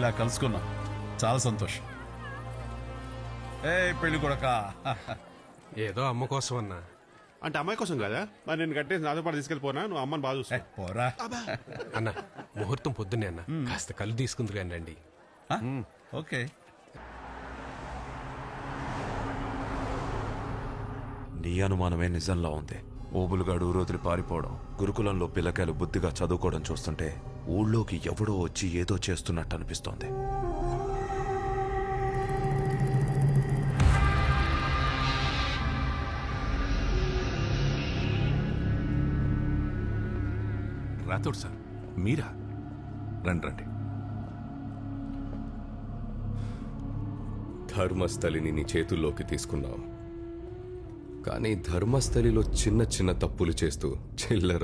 ఇలా కలుసుకున్నాం, చాలా సంతోషం. ఏ పెళ్లి కొడక, ఏదో అమ్మ కోసం అన్నా. అంటే అమ్మాయి కోసం కదా, మరి నేను కట్టేసి నాతో పాటు తీసుకెళ్ళిపోనా, నువ్వు అమ్మని బాగా చూస్తా. పోరా. అన్న ముహూర్తం పొద్దున్నే అన్న, కాస్త కళ్ళు తీసుకుంది కానీ రండి. ఓకే. నీ అనుమానమే నిజంలా ఉంది. ఓబులుగాడు ఊరోదిలి పారిపోవడం, గురుకులంలో పిల్లకాయలు బుద్ధిగా చదువుకోవడం చూస్తుంటే ఊళ్ళోకి ఎవడో వచ్చి ఏదో చేస్తున్నట్టు అనిపిస్తోంది. రాథోడ్ సార్, మీరా? రండి రండి. ధర్మస్థలిని నీ చేతుల్లోకి తీసుకున్నావు, కానీ ధర్మస్థలిలో చిన్న చిన్న తప్పులు చేస్తూ చిల్లర